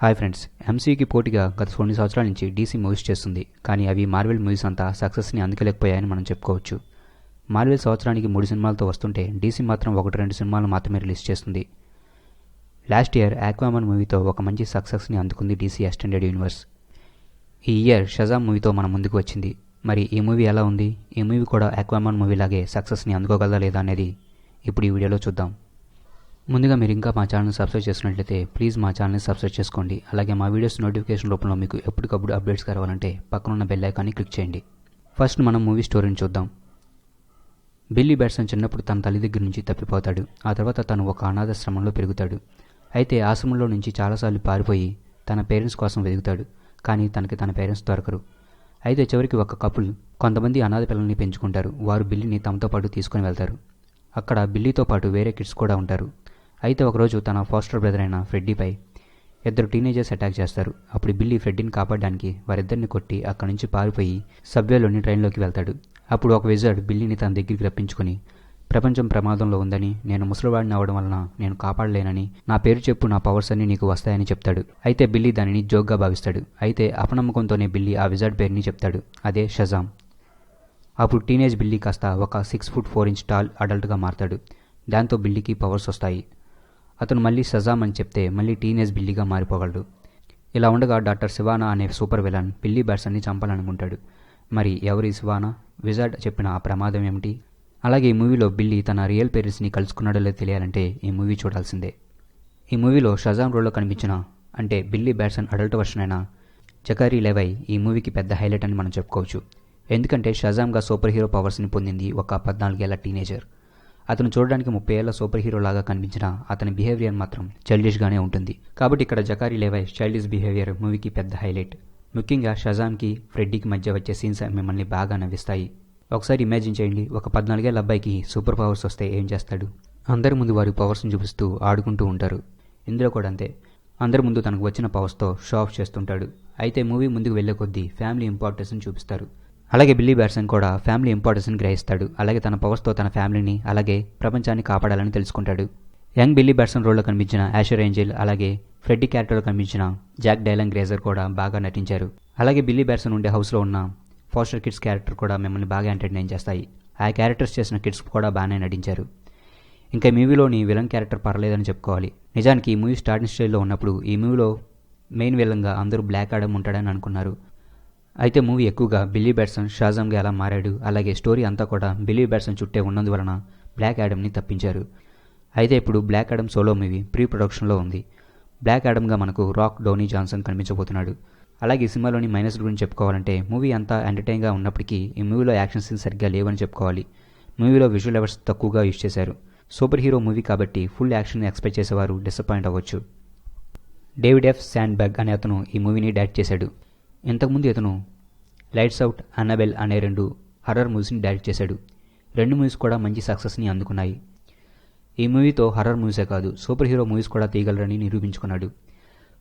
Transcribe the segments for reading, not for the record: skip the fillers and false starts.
Hi friends, ఎంసీయూకి పోటీగా గత కొన్ని సంవత్సరాల నుంచి డీసీ మూవీస్ చేస్తుంది. కానీ అవి మార్వెల్ మూవీస్ అంతా సక్సెస్ని అందుకోలేకపోయాయని మనం చెప్పుకోవచ్చు. మార్వెల్ సంవత్సరానికి 3 సినిమాలతో వస్తుంటే డీసీ మాత్రం 1-2 సినిమాలు మాత్రమే రిలీజ్ చేస్తుంది. లాస్ట్ ఇయర్ ఆక్వామన్ మూవీతో ఒక మంచి సక్సెస్ని అందుకుంది డీసీ ఎక్స్టెండెడ్ యూనివర్స్. ఈ ఇయర్ షజామ్ మూవీతో మన ముందుకు వచ్చింది. మరి ఈ మూవీ ఎలా ఉంది? ఈ మూవీ కూడా ఆక్వామన్ మూవీ లాగే సక్సెస్ని అందుకోగలదా లేదా అనేది ఇప్పుడు ఈ వీడియోలో చూద్దాం. ముందుగా మీరు ఇంకా మా ఛానల్ని సబ్స్క్రైబ్ చేసినట్లయితే ప్లీజ్ మా ఛానల్ని సబ్స్క్రైబ్ చేసుకోండి. అలాగే మా వీడియోస్ నోటిఫికేషన్ రూపంలో మీకు ఎప్పటికప్పుడు అప్డేట్స్ కావాలంటే పక్కనున్న బెల్ ఐకాన్ని క్లిక్ చేయండి. ఫస్ట్ మనం మూవీ స్టోరీని చూద్దాం. బిల్లీ బ్యాట్సన్ చిన్నప్పుడు తన తల్లి దగ్గర నుంచి తప్పిపోతాడు. ఆ తర్వాత తను ఒక అనాథాశ్రమంలో పెరుగుతాడు. అయితే ఆశ్రమంలో నుంచి చాలాసార్లు పారిపోయి తన పేరెంట్స్ కోసం వెతుకుతాడు. కానీ తనకి తన పేరెంట్స్ దొరకరు. అయితే చివరికి ఒక కపుల్ కొంతమంది అనాథ పిల్లల్ని పెంచుకుంటారు. వారు బిల్లీని తమతో పాటు తీసుకుని వెళ్తారు. అక్కడ బిల్లీతో పాటు వేరే కిడ్స్ కూడా ఉంటారు. అయితే ఒకరోజు తన ఫాస్టర్ బ్రదర్ అయిన ఫ్రెడ్డీపై 2 టీనేజర్స్ అటాక్ చేస్తారు. అప్పుడు బిల్లీ ఫ్రెడ్డీని కాపాడడానికి వారిద్దరిని కొట్టి అక్కడి నుంచి పారిపోయి సబ్వేలోని ట్రైన్లోకి వెళ్తాడు. అప్పుడు ఒక విజార్డ్ బిల్లీని తన దగ్గరికి రప్పించుకొని, ప్రపంచం ప్రమాదంలో ఉందని, నేను ముసలివాడిని అవడం వలన నేను కాపాడలేనని, నా పేరు చెప్పు, నా పవర్స్ అన్ని నీకు వస్తాయని చెప్తాడు. అయితే బిల్లీ దానిని జోక్గా భావిస్తాడు. అయితే అపనమ్మకంతోనే బిల్లీ ఆ విజార్డ్ పేరుని చెప్తాడు, అదే షజామ్. అప్పుడు టీనేజ్ బిల్లీ కాస్త ఒక 6'4" టాల్ అడల్ట్గా మారతాడు. దాంతో బిల్లీకి పవర్స్ వస్తాయి. అతను మళ్ళీ షజామ్ అని చెప్తే మళ్ళీ టీనేజ్ బిల్లీగా మారిపోగలడు. ఇలా ఉండగా డాక్టర్ శివానా అనే సూపర్ విలన్ బిల్లీ బ్యాట్సన్ని చంపాలనుకుంటాడు. మరి ఎవరి శివానా? విజార్డ్ చెప్పిన ఆ ప్రమాదం ఏమిటి? అలాగే ఈ మూవీలో బిల్లీ తన రియల్ పేరెంట్స్ని కలుసుకున్నాడో లేదో తెలియాలంటే ఈ మూవీ చూడాల్సిందే. ఈ మూవీలో షజామ్ రోల్లో కనిపించిన, అంటే బిల్లీ బ్యాట్సన్ అడల్ట్ వర్షన్ అయిన జకారీ లెవై ఈ మూవీకి పెద్ద హైలైట్ అని మనం చెప్పుకోవచ్చు. ఎందుకంటే షజామ్గా సూపర్ హీరో పవర్స్ని పొందింది ఒక 14 ఏళ్ల టీనేజర్. అతను చూడడానికి 30 ఏళ్ల సూపర్ హీరో లాగా కనిపించినా అతని బిహేవియర్ మాత్రం చైల్డిష్గానే ఉంటుంది. కాబట్టి ఇక్కడ జకారీ లెవై చైల్డిష్ బిహేవియర్ మూవీకి పెద్ద హైలైట్. ముఖ్యంగా షజామ్కి ఫ్రెడ్డీకి మధ్య వచ్చే సీన్స్ మిమ్మల్ని బాగా నవ్విస్తాయి. ఒకసారి ఇమాజిన్ చేయండి, ఒక 14 ఏళ్ల అబ్బాయికి సూపర్ పవర్స్ వస్తే ఏం చేస్తాడు? అందరి ముందు వారి పవర్స్ని చూపిస్తూ ఆడుకుంటూ ఉంటారు. ఇందులో కూడా అంతే, అందరి ముందు తనకు వచ్చిన పవర్స్తో షో ఆఫ్ చేస్తుంటాడు. అయితే మూవీ ముందుకు వెళ్లే కొద్దీ ఫ్యామిలీ ఇంపార్టెన్స్ని చూపిస్తారు. అలాగే బిల్లీ బ్యాట్సన్ కూడా ఫ్యామిలీ ఇంపార్టెన్స్ని గ్రహిస్తాడు. అలాగే తన పవర్స్తో తన ఫ్యామిలీని అలాగే ప్రపంచాన్ని కాపాడాలని తెలుసుకుంటాడు. యంగ్ బిల్లీ బ్యాట్సన్ రోల్లో కనిపించిన యాషర్ ఏంజెల్, అలాగే ఫ్రెడ్డీ క్యారెక్టర్లో కనిపించిన జాక్ డైలాన్ గ్రేజర్ కూడా బాగా నటించారు. అలాగే బిల్లీ బ్యాట్సన్ ఉండే హౌస్లో ఉన్న ఫాస్టర్ కిడ్స్ క్యారెక్టర్ కూడా మిమ్మల్ని బాగా ఎంటర్టైన్ చేస్తాయి. ఆ క్యారెక్టర్స్ చేసిన కిడ్స్ కూడా బాగానే నటించారు. ఇంకా ఈ మూవీలోని విలన్ క్యారెక్టర్ పర్లేదని చెప్పుకోవాలి. నిజానికి ఈ మూవీ స్టార్టింగ్ స్టేజ్లో ఉన్నప్పుడు ఈ మూవీలో మెయిన్ విలన్గా అందరూ బ్లాక్ ఆడమ్ ఉంటాడని అనుకున్నారు. అయితే మూవీ ఎక్కువగా బిల్లీ బ్యాట్సన్ షజామ్గా ఎలా మారాడు, అలాగే స్టోరీ అంతా కూడా బిల్లీ బ్యాట్సన్ చుట్టే ఉన్నందువలన బ్లాక్ ఆడమ్ని తప్పించారు. అయితే ఇప్పుడు black Adam solo movie pre ప్రొడక్షన్లో ఉంది. బ్లాక్ ఆడమ్గా మనకు రాక్ డౌనీ జాన్సన్ కనిపించబోతున్నాడు. అలాగే ఈ సినిమాలోని మైనస్ గురించి చెప్పుకోవాలంటే మూవీ అంతా ఎంటర్టైన్గా ఉన్నప్పటికీ ఈ మూవీలో యాక్షన్ సీన్స్ సరిగ్గా లేవని చెప్పుకోవాలి. మూవీలో విజువల్ ఎఫెక్ట్స్ తక్కువగా యూజ్ చేశారు. సూపర్ హీరో మూవీ కాబట్టి ఫుల్ యాక్షన్ ఎక్స్పెక్ట్ చేసేవారు డిసప్పాయింట్ అవ్వచ్చు. డేవిడ్ ఎఫ్ శాండ్బర్గ్ అనే అతను ఈ మూవీని డైరెక్ట్ చేశాడు. ఇంతకుముందు ఇతను లైట్స్ అవుట్, అన్నబెల్ అనే 2 హర్రర్ మూవీస్ని డైరెక్ట్ చేశాడు. 2 మూవీస్ కూడా మంచి సక్సెస్ని అందుకున్నాయి. ఈ మూవీతో హర్రర్ మూవీసే కాదు, సూపర్ హీరో మూవీస్ కూడా తీయగలరని నిరూపించుకున్నాడు.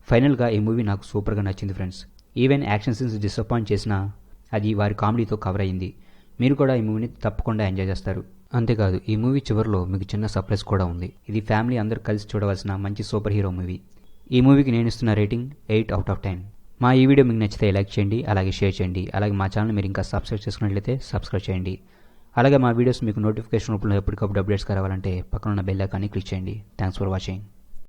ఫైనల్గా ఈ మూవీ నాకు సూపర్గా నచ్చింది friends. Even action scenes disappoint చేసినా అది వారి కామెడీతో కవర్ అయ్యింది. మీరు కూడా ఈ మూవీని తప్పకుండా ఎంజాయ్ చేస్తారు. అంతేకాదు, ఈ మూవీ చివరిలో మీకు చిన్న సర్ప్రైజ్ కూడా ఉంది. ఇది ఫ్యామిలీ అందరూ కలిసి చూడవలసిన మంచి సూపర్ హీరో మూవీ. ఈ మూవీకి నేను ఇస్తున్న రేటింగ్ 8/10. మా ఈ వీడియో మీకు నచ్చితే లైక్ చేయండి, అలాగే షేర్ చేయండి. అలాగే మా ఛానల్ మీరు ఇంకా సబ్స్క్రైబ్ చేసుకున్నట్లయితే సబ్స్క్రైబ్ చేయండి. అలాగే మా వీడియోస్ మీకు నోటిఫికేషన్ రూపంలో ఎప్పటికప్పుడు అప్డేట్స్ కావాలంటే పక్కనున్న బెల్ ఐకాన్ని క్లిక్ చేయండి. Thanks for watching.